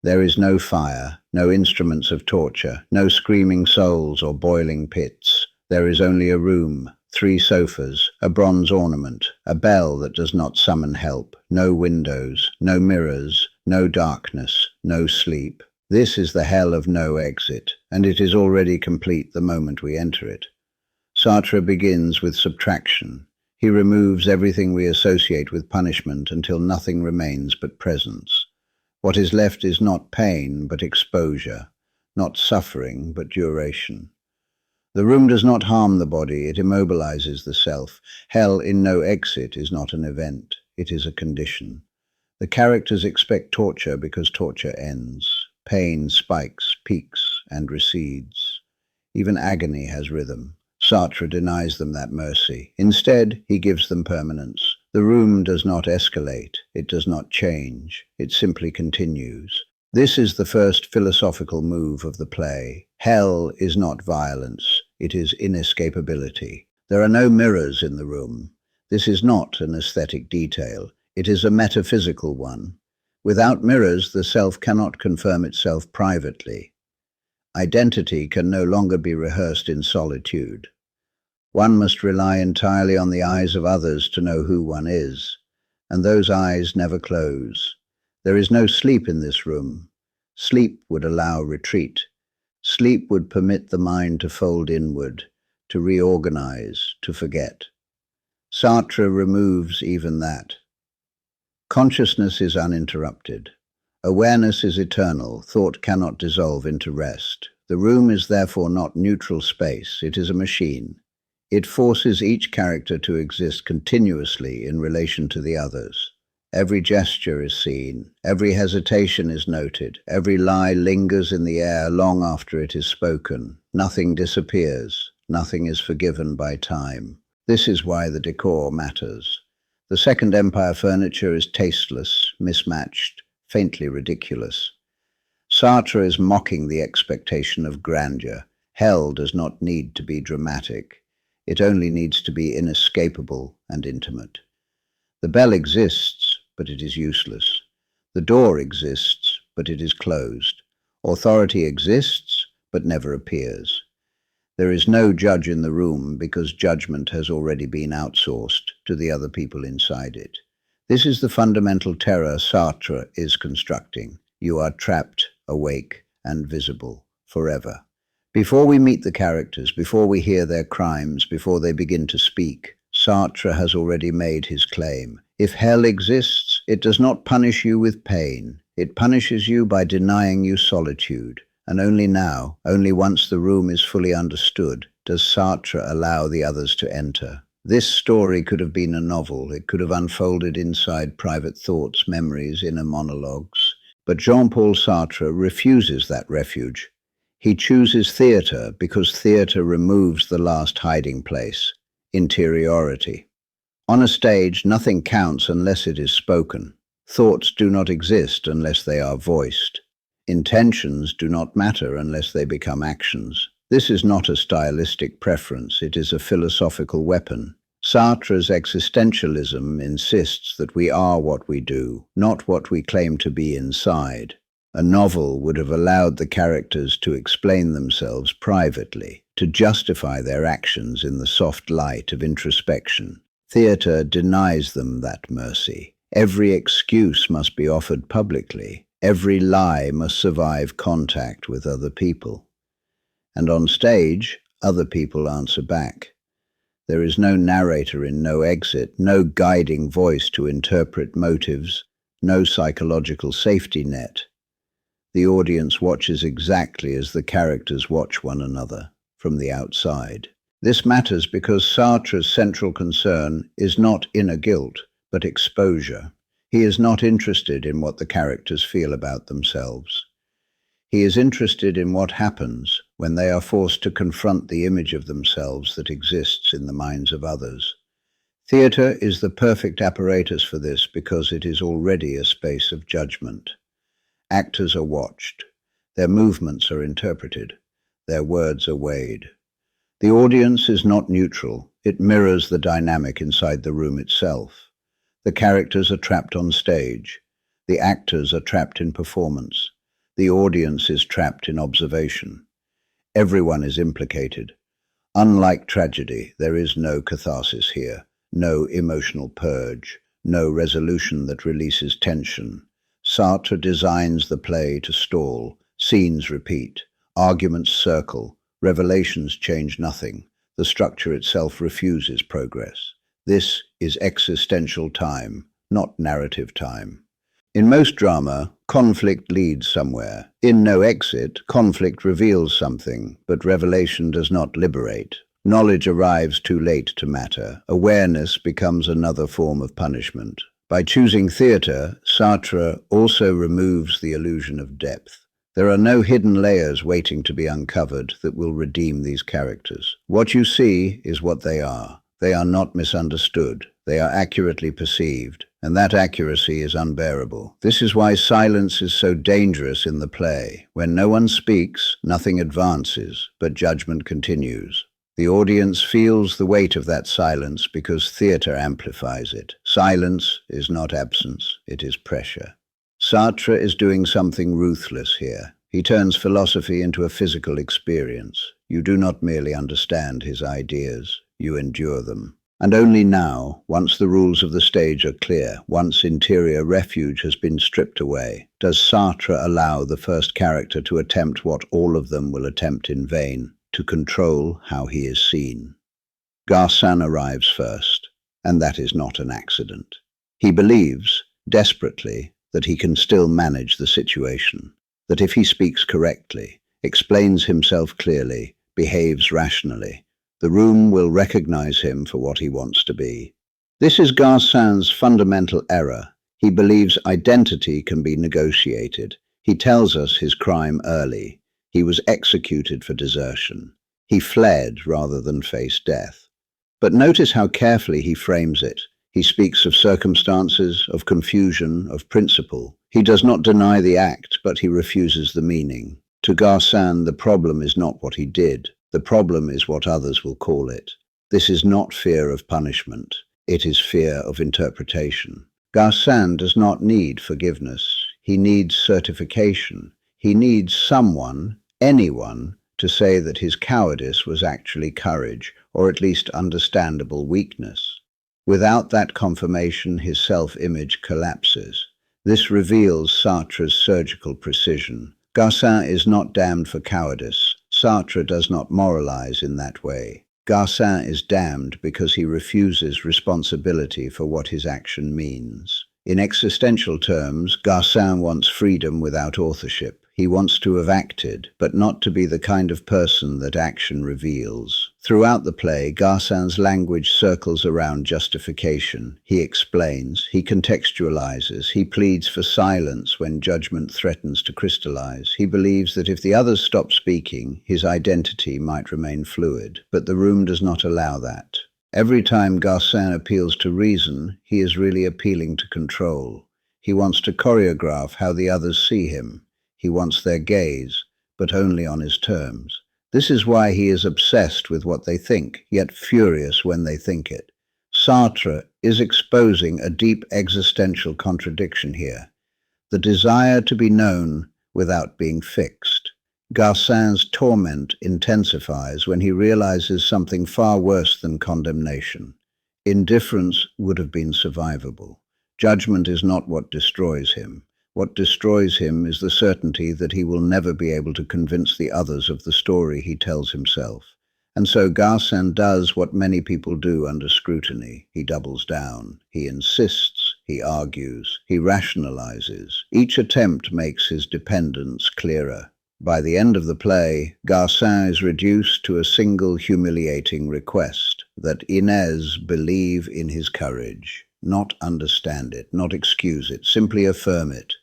There is no fire, no instruments of torture, no screaming souls or boiling pits. There is only a room, 3 sofas, a bronze ornament, a bell that does not summon help, no windows, no mirrors, no darkness, no sleep. This is the hell of no exit, and it is already complete the moment we enter it. Sartre begins with subtraction. He removes everything we associate with punishment until nothing remains but presence. What is left is not pain, but exposure, not suffering, but duration. The room does not harm the body, it immobilizes the self. Hell in no exit is not an event, it is a condition. The characters expect torture because torture ends. Pain spikes, peaks, and recedes. Even agony has rhythm. Sartre denies them that mercy. Instead, he gives them permanence. The room does not escalate, it does not change, it simply continues. This is the first philosophical move of the play. Hell is not violence, it is inescapability. There are no mirrors in the room. This is not an aesthetic detail, it is a metaphysical one. Without mirrors, the self cannot confirm itself privately. Identity can no longer be rehearsed in solitude. One must rely entirely on the eyes of others to know who one is, and those eyes never close. There is no sleep in this room. Sleep would allow retreat. Sleep would permit the mind to fold inward, to reorganize, to forget. Sartre removes even that. Consciousness is uninterrupted. Awareness is eternal. Thought cannot dissolve into rest. The room is therefore not neutral space. It is a machine. It forces each character to exist continuously in relation to the others. Every gesture is seen, every hesitation is noted, every lie lingers in the air long after it is spoken. Nothing disappears, nothing is forgiven by time. This is why the decor matters. The Second Empire furniture is tasteless, mismatched, faintly ridiculous. Sartre is mocking the expectation of grandeur. Hell does not need to be dramatic. It only needs to be inescapable and intimate. The bell exists, but it is useless. The door exists, but it is closed. Authority exists, but never appears. There is no judge in the room because judgment has already been outsourced to the other people inside it. This is the fundamental terror Sartre is constructing. You are trapped, awake, and visible forever. Before we meet the characters, before we hear their crimes, before they begin to speak, Sartre has already made his claim. If hell exists, it does not punish you with pain. It punishes you by denying you solitude. And only now, only once the room is fully understood, does Sartre allow the others to enter. This story could have been a novel. It could have unfolded inside private thoughts, memories, inner monologues. But Jean-Paul Sartre refuses that refuge. He chooses theatre because theatre removes the last hiding place, interiority. On a stage, nothing counts unless it is spoken. Thoughts do not exist unless they are voiced. Intentions do not matter unless they become actions. This is not a stylistic preference, it is a philosophical weapon. Sartre's existentialism insists that we are what we do, not what we claim to be inside. A novel would have allowed the characters to explain themselves privately, to justify their actions in the soft light of introspection. Theatre denies them that mercy. Every excuse must be offered publicly. Every lie must survive contact with other people. And on stage, other people answer back. There is no narrator in No Exit, no guiding voice to interpret motives, no psychological safety net. The audience watches exactly as the characters watch one another, from the outside. This matters because Sartre's central concern is not inner guilt, but exposure. He is not interested in what the characters feel about themselves. He is interested in what happens when they are forced to confront the image of themselves that exists in the minds of others. Theatre is the perfect apparatus for this because it is already a space of judgment. Actors are watched. Their movements are interpreted. Their words are weighed. The audience is not neutral. It mirrors the dynamic inside the room itself. The characters are trapped on stage. The actors are trapped in performance. The audience is trapped in observation. Everyone is implicated. Unlike tragedy, there is no catharsis here, no emotional purge, no resolution that releases tension. Sartre designs the play to stall, scenes repeat, arguments circle, revelations change nothing. The structure itself refuses progress. This is existential time, not narrative time. In most drama, conflict leads somewhere. In No Exit, conflict reveals something, but revelation does not liberate. Knowledge arrives too late to matter. Awareness becomes another form of punishment. By choosing theatre, Sartre also removes the illusion of depth. There are no hidden layers waiting to be uncovered that will redeem these characters. What you see is what they are. They are not misunderstood. They are accurately perceived, and that accuracy is unbearable. This is why silence is so dangerous in the play. When no one speaks, nothing advances, but judgment continues. The audience feels the weight of that silence because theatre amplifies it. Silence is not absence, it is pressure. Sartre is doing something ruthless here. He turns philosophy into a physical experience. You do not merely understand his ideas, you endure them. And only now, once the rules of the stage are clear, once interior refuge has been stripped away, does Sartre allow the first character to attempt what all of them will attempt in vain, to control how he is seen. Garcin arrives first, and that is not an accident. He believes, desperately, that he can still manage the situation, that if he speaks correctly, explains himself clearly, behaves rationally, the room will recognize him for what he wants to be. This is Garcin's fundamental error. He believes identity can be negotiated. He tells us his crime early. He was executed for desertion. He fled rather than face death. But notice how carefully he frames it. He speaks of circumstances, of confusion, of principle. He does not deny the act, but he refuses the meaning. To Garcin, the problem is not what he did. The problem is what others will call it. This is not fear of punishment. It is fear of interpretation. Garcin does not need forgiveness. He needs certification. He needs someone, anyone, to say that his cowardice was actually courage, or at least understandable weakness. Without that confirmation, his self-image collapses. This reveals Sartre's surgical precision. Garcin is not damned for cowardice. Sartre does not moralize in that way. Garcin is damned because he refuses responsibility for what his action means. In existential terms, Garcin wants freedom without authorship. He wants to have acted, but not to be the kind of person that action reveals. Throughout the play, Garcin's language circles around justification. He explains, he contextualizes, he pleads for silence when judgment threatens to crystallize. He believes that if the others stop speaking, his identity might remain fluid, but the room does not allow that. Every time Garcin appeals to reason, he is really appealing to control. He wants to choreograph how the others see him. He wants their gaze, but only on his terms. This is why he is obsessed with what they think, yet furious when they think it. Sartre is exposing a deep existential contradiction here. The desire to be known without being fixed. Garcin's torment intensifies when he realizes something far worse than condemnation. Indifference would have been survivable. Judgment is not what destroys him. What destroys him is the certainty that he will never be able to convince the others of the story he tells himself. And so Garcin does what many people do under scrutiny. He doubles down. He insists. He argues. He rationalizes. Each attempt makes his dependence clearer. By the end of the play, Garcin is reduced to a single humiliating request, that Inez believe in his courage. Not understand it, not excuse it, simply affirm it.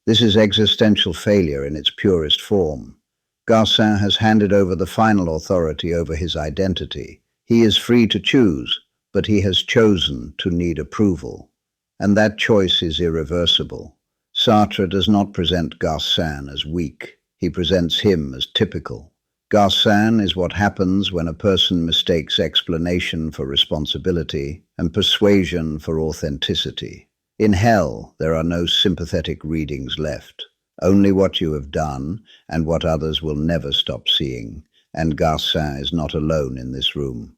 This is existential failure in its purest form. Garcin has handed over the final authority over his identity. He is free to choose, but he has chosen to need approval. And that choice is irreversible. Sartre does not present Garcin as weak. He presents him as typical. Garcin is what happens when a person mistakes explanation for responsibility and persuasion for authenticity. In hell, there are no sympathetic readings left. only what you have done and what others will never stop seeing, and Garcin is not alone in this room.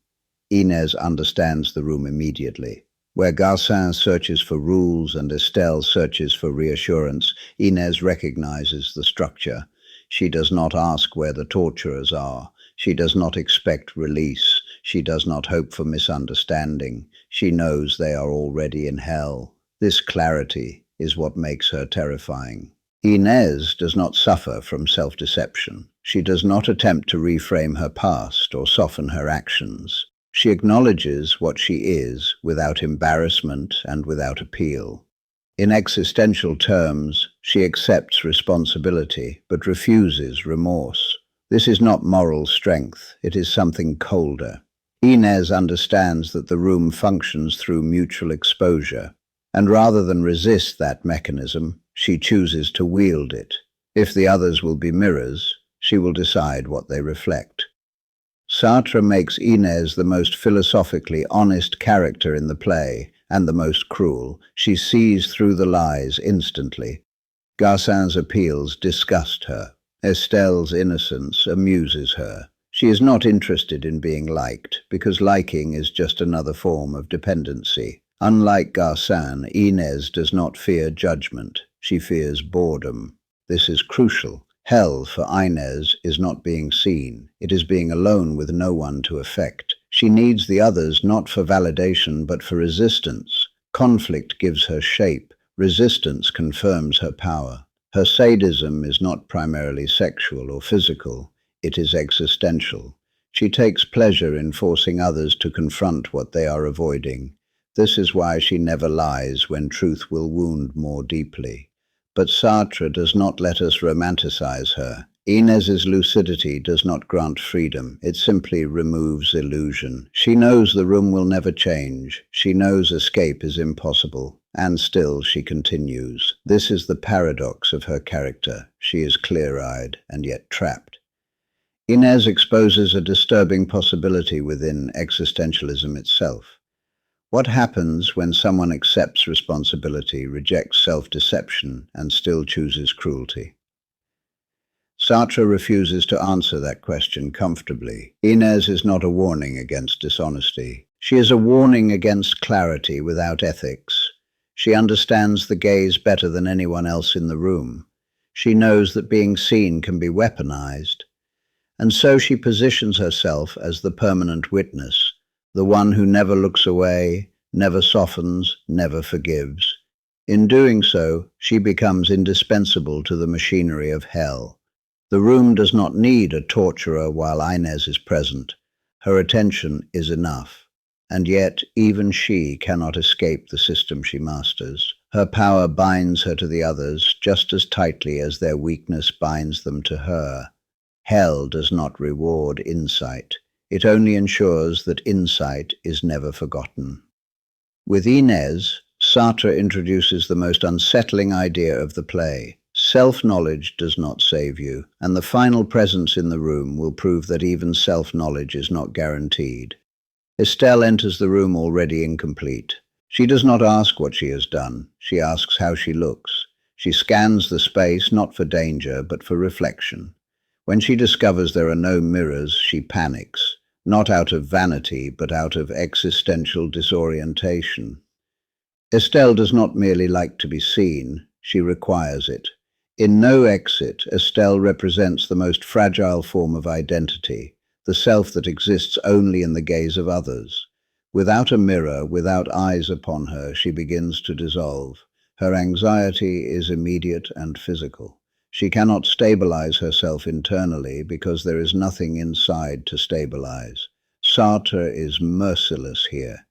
Inez understands the room immediately. Where Garcin searches for rules and Estelle searches for reassurance, Inez recognizes the structure. She does not ask where the torturers are. She does not expect release. She does not hope for misunderstanding. She knows they are already in hell. This clarity is what makes her terrifying. Inez does not suffer from self-deception. She does not attempt to reframe her past or soften her actions. She acknowledges what she is without embarrassment and without appeal. In existential terms, she accepts responsibility but refuses remorse. This is not moral strength, it is something colder. Inez understands that the room functions through mutual exposure, and rather than resist that mechanism, she chooses to wield it. If the others will be mirrors, she will decide what they reflect. Sartre makes Inez the most philosophically honest character in the play, and the most cruel. She sees through the lies instantly. Garcin's appeals disgust her. Estelle's innocence amuses her. She is not interested in being liked, because liking is just another form of dependency. Unlike Garcin, Inez does not fear judgment. She fears boredom. This is crucial. Hell for Inez is not being seen. It is being alone with no one to affect. She needs the others not for validation but for resistance. Conflict gives her shape. Resistance confirms her power. Her sadism is not primarily sexual or physical. It is existential. She takes pleasure in forcing others to confront what they are avoiding. This is why she never lies when truth will wound more deeply. But Sartre does not let us romanticize her. Inez's lucidity does not grant freedom. It simply removes illusion. She knows the room will never change. She knows escape is impossible. And still she continues. This is the paradox of her character. She is clear-eyed and yet trapped. Inez exposes a disturbing possibility within existentialism itself. What happens when someone accepts responsibility, rejects self-deception, and still chooses cruelty? Sartre refuses to answer that question comfortably. Inez is not a warning against dishonesty. She is a warning against clarity without ethics. She understands the gaze better than anyone else in the room. She knows that being seen can be weaponized. And so she positions herself as the permanent witness, the one who never looks away, never softens, never forgives. In doing so, she becomes indispensable to the machinery of hell. The room does not need a torturer while Inez is present. Her attention is enough. And yet, even she cannot escape the system she masters. Her power binds her to the others just as tightly as their weakness binds them to her. Hell does not reward insight. It only ensures that insight is never forgotten. With Inez, Sartre introduces the most unsettling idea of the play. Self-knowledge does not save you, and the final presence in the room will prove that even self-knowledge is not guaranteed. Estelle enters the room already incomplete. She does not ask what she has done. She asks how she looks. She scans the space not for danger, but for reflection. When she discovers there are no mirrors, she panics. Not out of vanity, but out of existential disorientation. Estelle does not merely like to be seen, she requires it. In No Exit, Estelle represents the most fragile form of identity, the self that exists only in the gaze of others. Without a mirror, without eyes upon her, she begins to dissolve. Her anxiety is immediate and physical. She cannot stabilize herself internally because there is nothing inside to stabilize. Sartre is merciless here.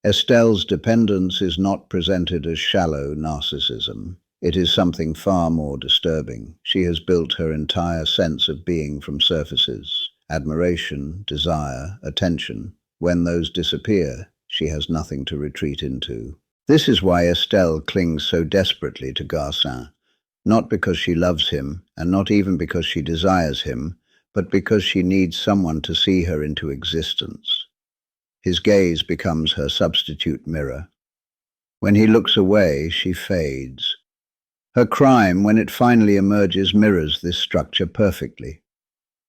Estelle's dependence is not presented as shallow narcissism. It is something far more disturbing. She has built her entire sense of being from surfaces: admiration, desire, attention. When those disappear, she has nothing to retreat into. This is why Estelle clings so desperately to Garcin. Not because she loves him, and not even because she desires him, but because she needs someone to see her into existence. His gaze becomes her substitute mirror. When he looks away, she fades. Her crime, when it finally emerges, mirrors this structure perfectly.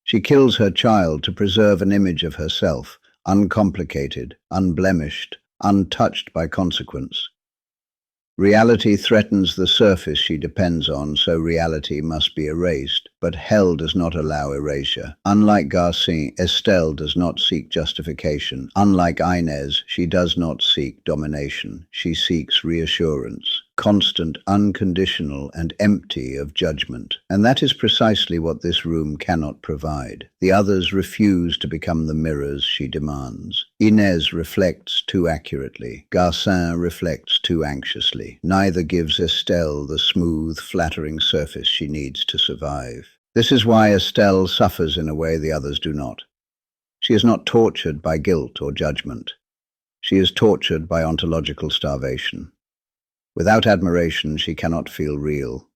She kills her child to preserve an image of herself, uncomplicated, unblemished, untouched by consequence. Reality threatens the surface she depends on, so reality must be erased. But hell does not allow erasure. Unlike Garcin, Estelle does not seek justification. Unlike Inez, she does not seek domination. She seeks reassurance, constant, unconditional, and empty of judgment. And that is precisely what this room cannot provide. The others refuse to become the mirrors she demands. Inez reflects too accurately. Garcin reflects too anxiously. Neither gives Estelle the smooth, flattering surface she needs to survive. This is why Estelle suffers in a way the others do not. She is not tortured by guilt or judgment. She is tortured by ontological starvation. Without admiration, she cannot feel real.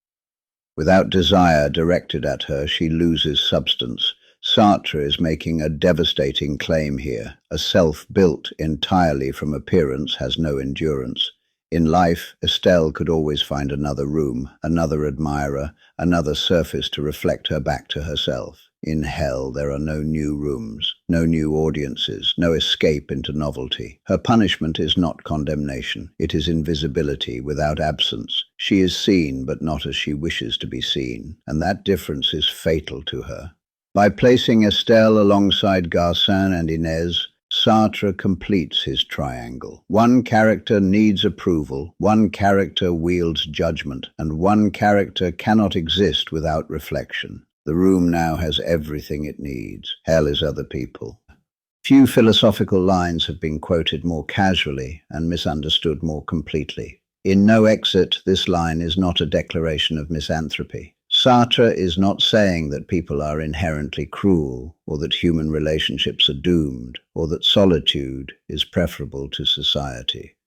Without desire directed at her, she loses substance. Sartre is making a devastating claim here. A self built entirely from appearance has no endurance. In life, Estelle could always find another room, another admirer, another surface to reflect her back to herself. In hell, there are no new rooms, no new audiences, no escape into novelty. Her punishment is not condemnation. It is invisibility without absence. She is seen, but not as she wishes to be seen, and that difference is fatal to her. By placing Estelle alongside Garcin and Inez, Sartre completes his triangle. One character needs approval, one character wields judgment, and one character cannot exist without reflection. The room now has everything it needs. Hell is other people. Few philosophical lines have been quoted more casually and misunderstood more completely. In No Exit, this line is not a declaration of misanthropy. Sartre is not saying that people are inherently cruel, or that human relationships are doomed, or that solitude is preferable to society.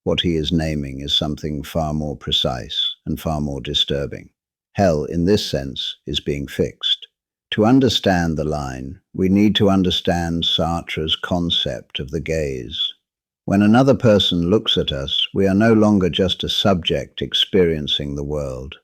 What he is naming is something far more precise and far more disturbing. Hell, in this sense, is being fixed. To understand the line, we need to understand Sartre's concept of the gaze. When another person looks at us, we are no longer just a subject experiencing the world.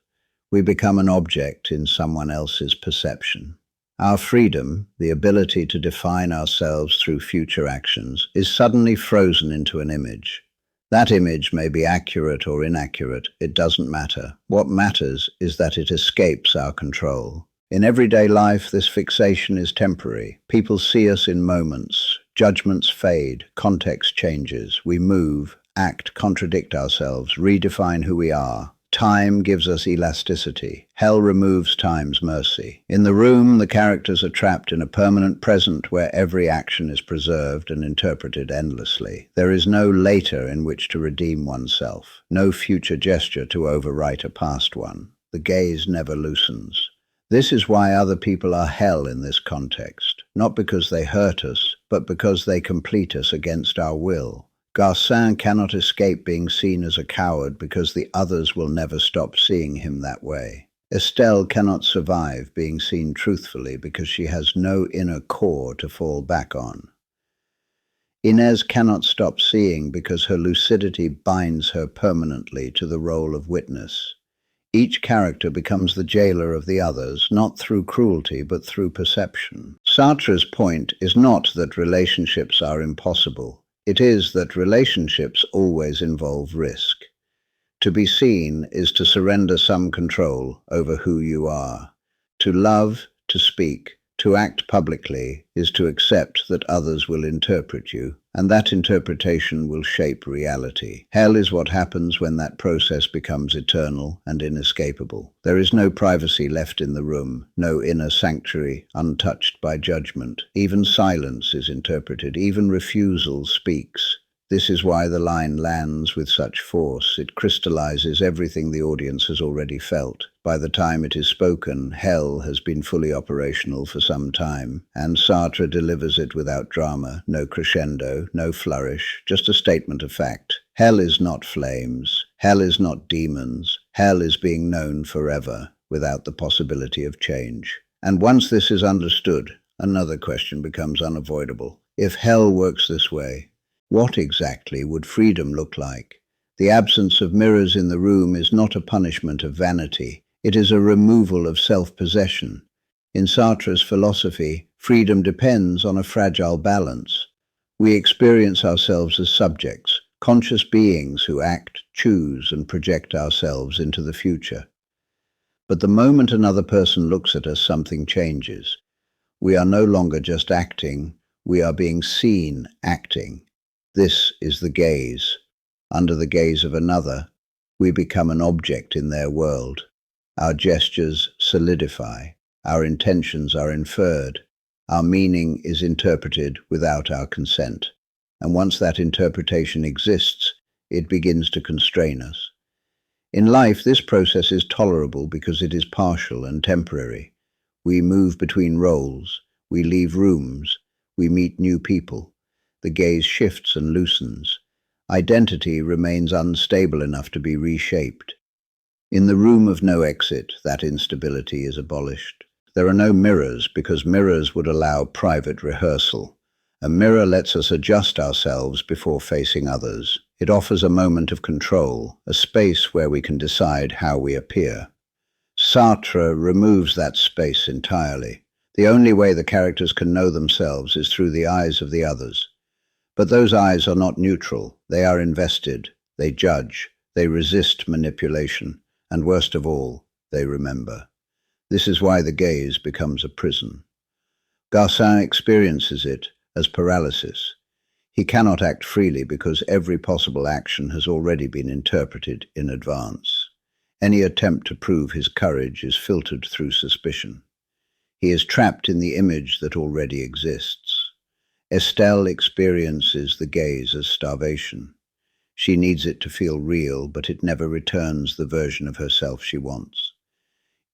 We become an object in someone else's perception. Our freedom, the ability to define ourselves through future actions, is suddenly frozen into an image. That image may be accurate or inaccurate, it doesn't matter. What matters is that it escapes our control. In everyday life, this fixation is temporary. People see us in moments. Judgments fade, context changes. We move, act, contradict ourselves, redefine who we are. Time gives us elasticity. Hell removes time's mercy. In the room, the characters are trapped in a permanent present where every action is preserved and interpreted endlessly. There is no later in which to redeem oneself, no future gesture to overwrite a past one. The gaze never loosens. This is why other people are hell in this context, not because they hurt us, but because they complete us against our will. Garcin cannot escape being seen as a coward because the others will never stop seeing him that way. Estelle cannot survive being seen truthfully because she has no inner core to fall back on. Inez cannot stop seeing because her lucidity binds her permanently to the role of witness. Each character becomes the jailer of the others, not through cruelty, but through perception. Sartre's point is not that relationships are impossible. It is that relationships always involve risk. To be seen is to surrender some control over who you are. To love, to speak, to act publicly is to accept that others will interpret you, and that interpretation will shape reality. Hell is what happens when that process becomes eternal and inescapable. There is no privacy left in the room, no inner sanctuary untouched by judgment. Even silence is interpreted, even refusal speaks. This is why the line lands with such force. It crystallizes everything the audience has already felt. By the time it is spoken, hell has been fully operational for some time, and Sartre delivers it without drama, no crescendo, no flourish, just a statement of fact. Hell is not flames. Hell is not demons. Hell is being known forever, without the possibility of change. And once this is understood, another question becomes unavoidable. If hell works this way, what exactly would freedom look like? The absence of mirrors in the room is not a punishment of vanity. It is a removal of self-possession. In Sartre's philosophy, freedom depends on a fragile balance. We experience ourselves as subjects, conscious beings who act, choose, and project ourselves into the future. But the moment another person looks at us, something changes. We are no longer just acting, we are being seen acting. This is the gaze. Under the gaze of another, we become an object in their world. Our gestures solidify, our intentions are inferred, our meaning is interpreted without our consent. And once that interpretation exists, it begins to constrain us. In life, this process is tolerable because it is partial and temporary. We move between roles, we leave rooms, we meet new people. The gaze shifts and loosens. Identity remains unstable enough to be reshaped. In the room of no exit, that instability is abolished. There are no mirrors because mirrors would allow private rehearsal. A mirror lets us adjust ourselves before facing others. It offers a moment of control, a space where we can decide how we appear. Sartre removes that space entirely. The only way the characters can know themselves is through the eyes of the others. But those eyes are not neutral. They are invested. They judge. They resist manipulation. And worst of all, they remember. This is why the gaze becomes a prison. Garcin experiences it as paralysis. He cannot act freely because every possible action has already been interpreted in advance. Any attempt to prove his courage is filtered through suspicion. He is trapped in the image that already exists. Estelle experiences the gaze as starvation. She needs it to feel real, but it never returns the version of herself she wants.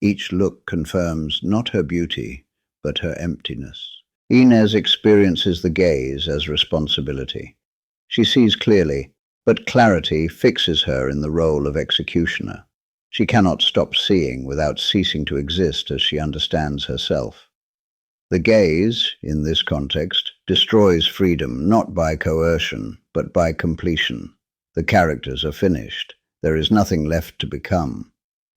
Each look confirms not her beauty, but her emptiness. Inez experiences the gaze as responsibility. She sees clearly, but clarity fixes her in the role of executioner. She cannot stop seeing without ceasing to exist as she understands herself. The gaze, in this context, destroys freedom not by coercion, but by completion. The characters are finished. There is nothing left to become.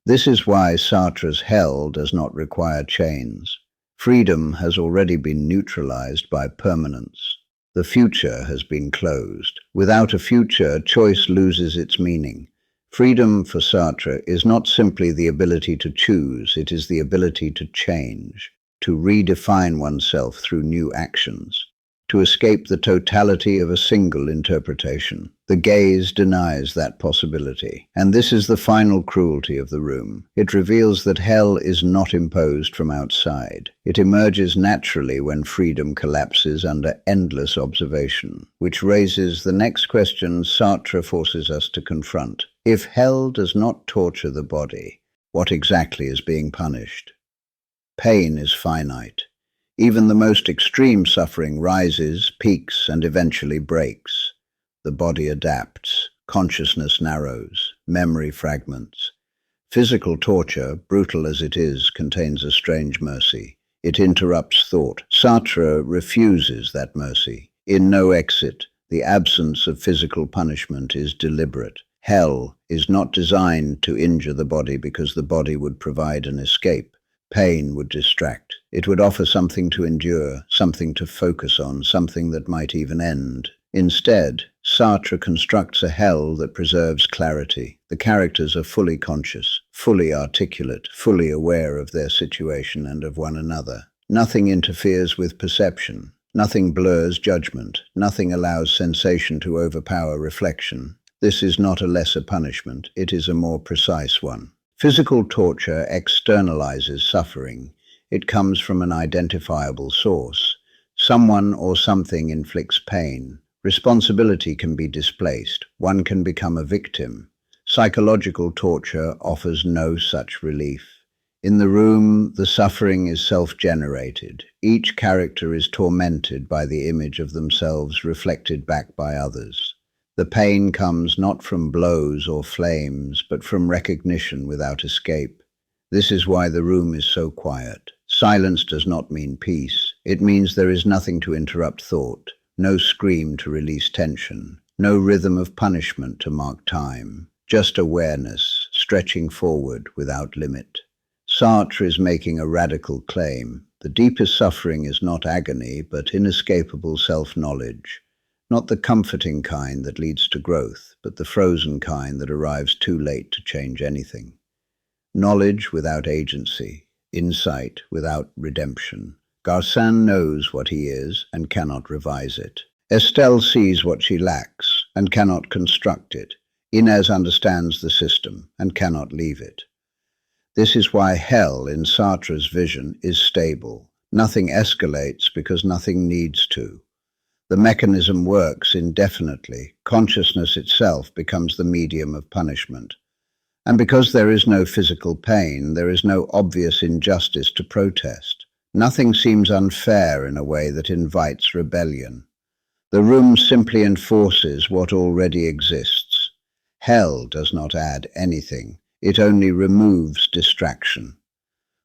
This is why Sartre's hell does not require chains. Freedom has already been neutralized by permanence. The future has been closed. Without a future, choice loses its meaning. Freedom for Sartre is not simply the ability to choose, it is the ability to change, to redefine oneself through new actions, to escape the totality of a single interpretation. The gaze denies that possibility, and this is the final cruelty of the room. It reveals that hell is not imposed from outside. It emerges naturally when freedom collapses under endless observation, which raises the next question Sartre forces us to confront. If hell does not torture the body, what exactly is being punished? Pain is finite. Even the most extreme suffering rises, peaks, and eventually breaks. The body adapts, consciousness narrows, memory fragments. Physical torture, brutal as it is, contains a strange mercy. It interrupts thought. Sartre refuses that mercy. In No Exit, the absence of physical punishment is deliberate. Hell is not designed to injure the body because the body would provide an escape. Pain would distract. It would offer something to endure, something to focus on, something that might even end. Instead, Sartre constructs a hell that preserves clarity. The characters are fully conscious, fully articulate, fully aware of their situation and of one another. Nothing interferes with perception. Nothing blurs judgment. Nothing allows sensation to overpower reflection. This is not a lesser punishment. It is a more precise one. Physical torture externalizes suffering. It comes from an identifiable source. Someone or something inflicts pain. Responsibility can be displaced. One can become a victim. Psychological torture offers no such relief. In the room, the suffering is self-generated. Each character is tormented by the image of themselves reflected back by others. The pain comes not from blows or flames, but from recognition without escape. This is why the room is so quiet. Silence does not mean peace. It means there is nothing to interrupt thought, no scream to release tension, no rhythm of punishment to mark time, just awareness, stretching forward without limit. Sartre is making a radical claim. The deepest suffering is not agony, but inescapable self-knowledge. Not the comforting kind that leads to growth, but the frozen kind that arrives too late to change anything. Knowledge without agency, insight without redemption. Garcin knows what he is and cannot revise it. Estelle sees what she lacks and cannot construct it. Inez understands the system and cannot leave it. This is why hell, in Sartre's vision, is stable. Nothing escalates because nothing needs to. The mechanism works indefinitely. Consciousness itself becomes the medium of punishment. And because there is no physical pain, there is no obvious injustice to protest. Nothing seems unfair in a way that invites rebellion. The room simply enforces what already exists. Hell does not add anything. It only removes distraction,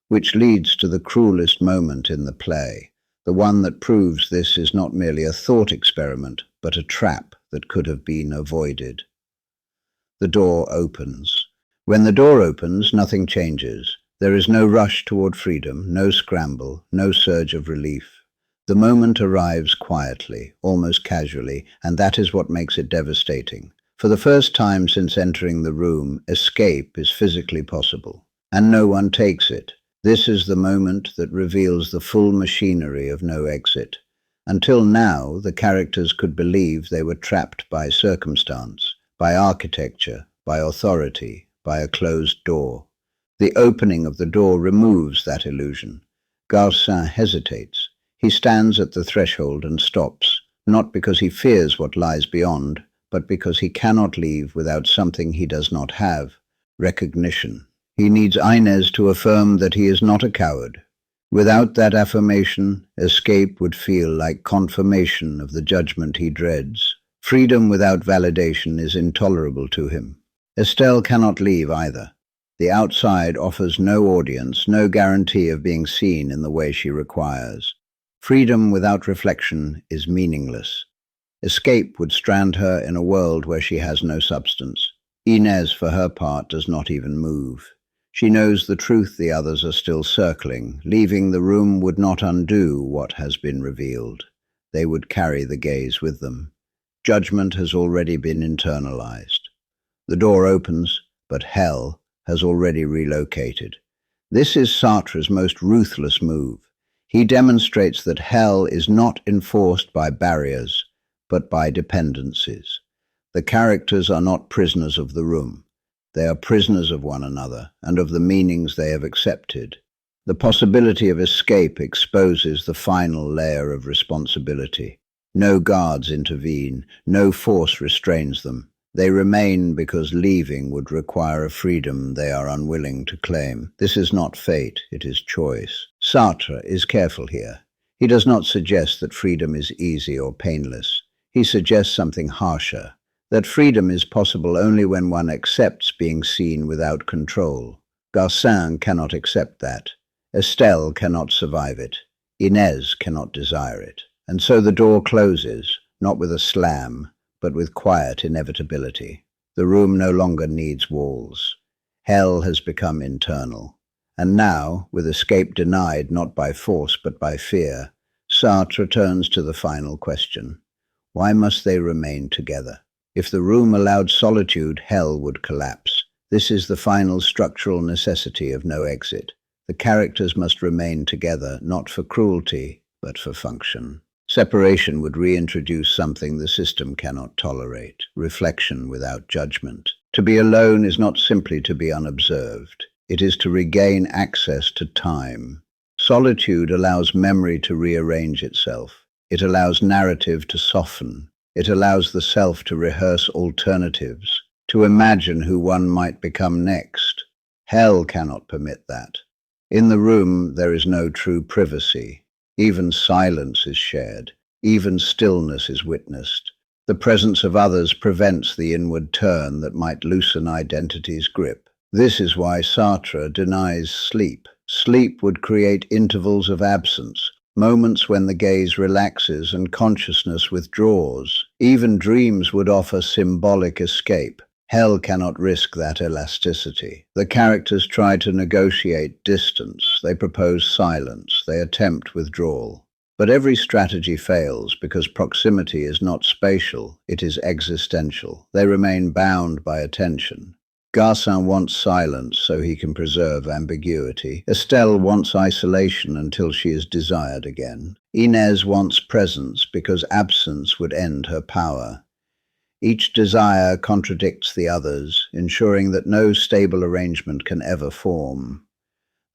which leads to the cruelest moment in the play, the one that proves this is not merely a thought experiment, but a trap that could have been avoided. The door opens. When the door opens, nothing changes. There is no rush toward freedom, no scramble, no surge of relief. The moment arrives quietly, almost casually, and that is what makes it devastating. For the first time since entering the room, escape is physically possible, and no one takes it. This is the moment that reveals the full machinery of no exit. Until now, the characters could believe they were trapped by circumstance, by architecture, by authority, by a closed door. The opening of the door removes that illusion. Garcin hesitates. He stands at the threshold and stops, not because he fears what lies beyond, but because he cannot leave without something he does not have, recognition. He needs Inez to affirm that he is not a coward. Without that affirmation, escape would feel like confirmation of the judgment he dreads. Freedom without validation is intolerable to him. Estelle cannot leave either. The outside offers no audience, no guarantee of being seen in the way she requires. Freedom without reflection is meaningless. Escape would strand her in a world where she has no substance. Inez, for her part, does not even move. She knows the truth the others are still circling. Leaving the room would not undo what has been revealed. They would carry the gaze with them. Judgment has already been internalized. The door opens, but hell has already relocated. This is Sartre's most ruthless move. He demonstrates that hell is not enforced by barriers, but by dependencies. The characters are not prisoners of the room. They are prisoners of one another and of the meanings they have accepted. The possibility of escape exposes the final layer of responsibility. No guards intervene, no force restrains them. They remain because leaving would require a freedom they are unwilling to claim. This is not fate, it is choice. Sartre is careful here. He does not suggest that freedom is easy or painless. He suggests something harsher, that freedom is possible only when one accepts being seen without control. Garcin cannot accept that. Estelle cannot survive it. Inez cannot desire it. And so the door closes, not with a slam, but with quiet inevitability. The room no longer needs walls. Hell has become internal. And now, with escape denied not by force but by fear, Sartre returns to the final question. Why must they remain together? If the room allowed solitude, hell would collapse. This is the final structural necessity of no exit. The characters must remain together, not for cruelty, but for function. Separation would reintroduce something the system cannot tolerate, reflection without judgment. To be alone is not simply to be unobserved. It is to regain access to time. Solitude allows memory to rearrange itself. It allows narrative to soften. It allows the self to rehearse alternatives, to imagine who one might become next. Hell cannot permit that. In the room, there is no true privacy. Even silence is shared. Even stillness is witnessed. The presence of others prevents the inward turn that might loosen identity's grip. This is why Sartre denies sleep. Sleep would create intervals of absence, moments when the gaze relaxes and consciousness withdraws. Even dreams would offer symbolic escape. Hell cannot risk that elasticity. The characters try to negotiate distance, they propose silence, they attempt withdrawal. But every strategy fails because proximity is not spatial, it is existential. They remain bound by attention. Garcin wants silence so he can preserve ambiguity. Estelle wants isolation until she is desired again. Inez wants presence because absence would end her power. Each desire contradicts the others, ensuring that no stable arrangement can ever form.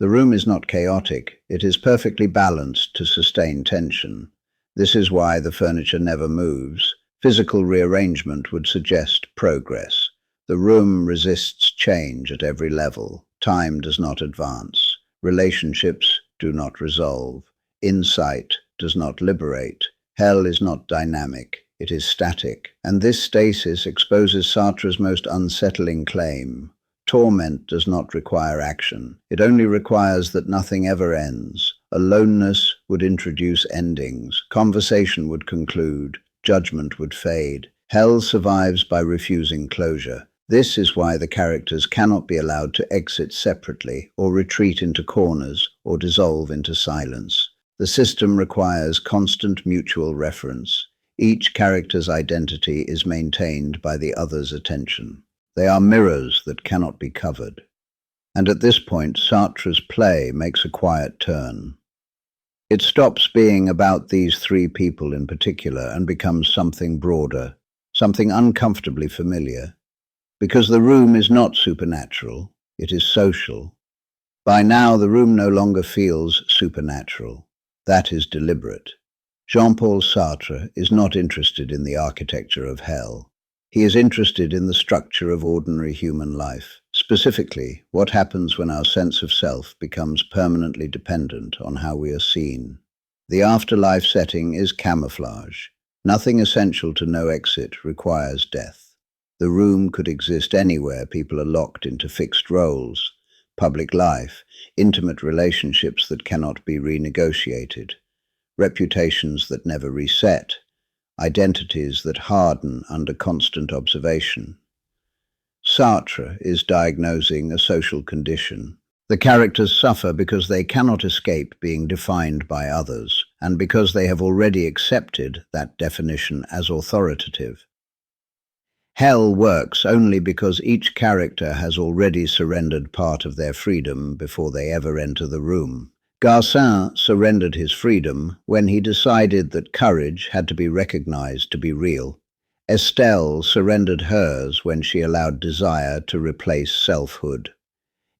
The room is not chaotic, it is perfectly balanced to sustain tension. This is why the furniture never moves. Physical rearrangement would suggest progress. The room resists change at every level. Time does not advance. Relationships do not resolve. Insight does not liberate. Hell is not dynamic. It is static, and this stasis exposes Sartre's most unsettling claim. Torment does not require action. It only requires that nothing ever ends. Aloneness would introduce endings. Conversation would conclude. Judgment would fade. Hell survives by refusing closure. This is why the characters cannot be allowed to exit separately, or retreat into corners, or dissolve into silence. The system requires constant mutual reference. Each character's identity is maintained by the other's attention. They are mirrors that cannot be covered. And at this point, Sartre's play makes a quiet turn. It stops being about these three people in particular and becomes something broader, something uncomfortably familiar. Because the room is not supernatural, it is social. By now, the room no longer feels supernatural. That is deliberate. Jean-Paul Sartre is not interested in the architecture of hell. He is interested in the structure of ordinary human life. Specifically, what happens when our sense of self becomes permanently dependent on how we are seen. The afterlife setting is camouflage. Nothing essential to no exit requires death. The room could exist anywhere people are locked into fixed roles, public life, intimate relationships that cannot be renegotiated, reputations that never reset, identities that harden under constant observation. Sartre is diagnosing a social condition. The characters suffer because they cannot escape being defined by others, and because they have already accepted that definition as authoritative. Hell works only because each character has already surrendered part of their freedom before they ever enter the room. Garcin surrendered his freedom when he decided that courage had to be recognized to be real. Estelle surrendered hers when she allowed desire to replace selfhood.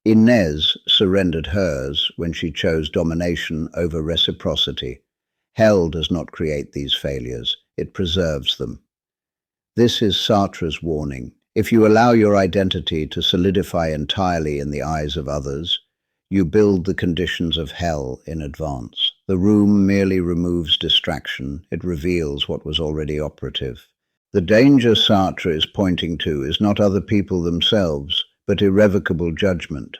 Inez surrendered hers when she chose domination over reciprocity. Hell does not create these failures, it preserves them. This is Sartre's warning. If you allow your identity to solidify entirely in the eyes of others, you build the conditions of hell in advance. The room merely removes distraction, it reveals what was already operative. The danger Sartre is pointing to is not other people themselves, but irrevocable judgment.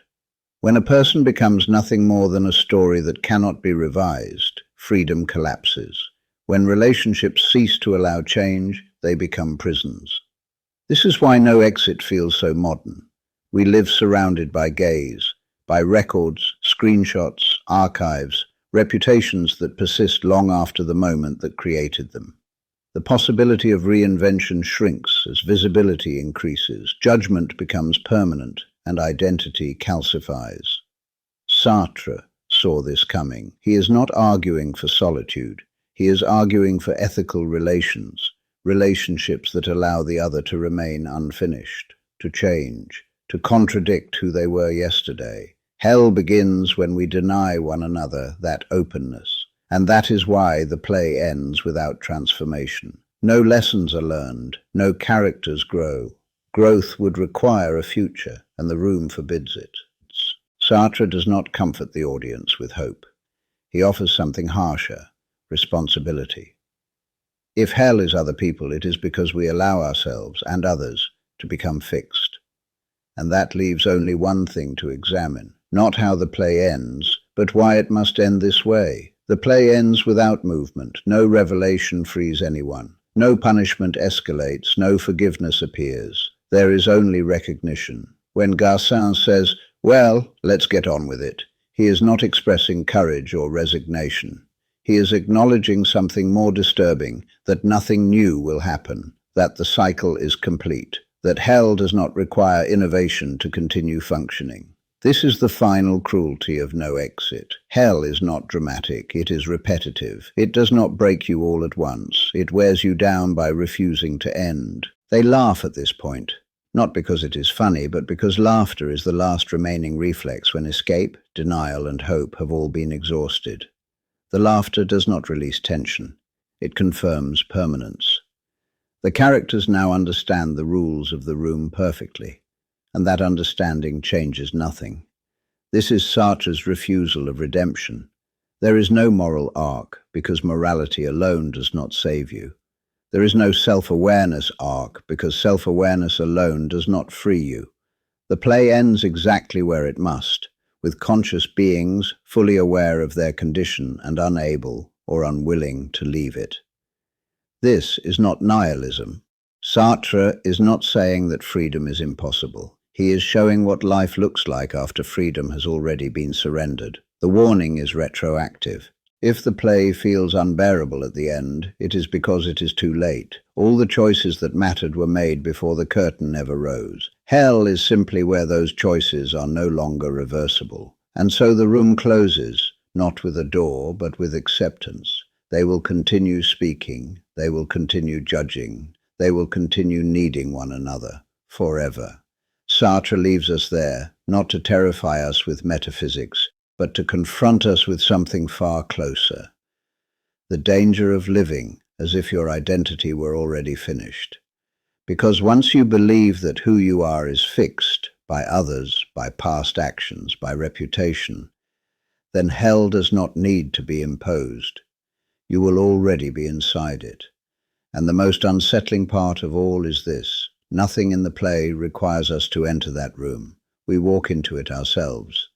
When a person becomes nothing more than a story that cannot be revised, freedom collapses. When relationships cease to allow change, they become prisons. This is why no exit feels so modern. We live surrounded by gaze, by records, screenshots, archives, reputations that persist long after the moment that created them. The possibility of reinvention shrinks as visibility increases, judgment becomes permanent, and identity calcifies. Sartre saw this coming. He is not arguing for solitude. He is arguing for ethical relations, relationships that allow the other to remain unfinished, to change, to contradict who they were yesterday. Hell begins when we deny one another that openness, and that is why the play ends without transformation. No lessons are learned, no characters grow. Growth would require a future, and the room forbids it. Sartre does not comfort the audience with hope. He offers something harsher, responsibility. If hell is other people, it is because we allow ourselves and others to become fixed. And that leaves only one thing to examine. Not how the play ends, but why it must end this way. The play ends without movement. No revelation frees anyone. No punishment escalates. No forgiveness appears. There is only recognition. When Garcin says, "Well, let's get on with it," he is not expressing courage or resignation. He is acknowledging something more disturbing, that nothing new will happen, that the cycle is complete, that hell does not require innovation to continue functioning. This is the final cruelty of no exit. Hell is not dramatic, it is repetitive. It does not break you all at once. It wears you down by refusing to end. They laugh at this point, not because it is funny, but because laughter is the last remaining reflex when escape, denial, and hope have all been exhausted. The laughter does not release tension. It confirms permanence. The characters now understand the rules of the room perfectly, and that understanding changes nothing. This is Sartre's refusal of redemption. There is no moral arc, because morality alone does not save you. There is no self-awareness arc, because self-awareness alone does not free you. The play ends exactly where it must, with conscious beings fully aware of their condition and unable or unwilling to leave it. This is not nihilism. Sartre is not saying that freedom is impossible. He is showing what life looks like after freedom has already been surrendered. The warning is retroactive. If the play feels unbearable at the end, it is because it is too late. All the choices that mattered were made before the curtain ever rose. Hell is simply where those choices are no longer reversible. And so the room closes, not with a door, but with acceptance. They will continue speaking. They will continue judging. They will continue needing one another, forever. Sartre leaves us there, not to terrify us with metaphysics, but to confront us with something far closer. The danger of living as if your identity were already finished. Because once you believe that who you are is fixed by others, by past actions, by reputation, then hell does not need to be imposed. You will already be inside it. And the most unsettling part of all is this: nothing in the play requires us to enter that room. We walk into it ourselves.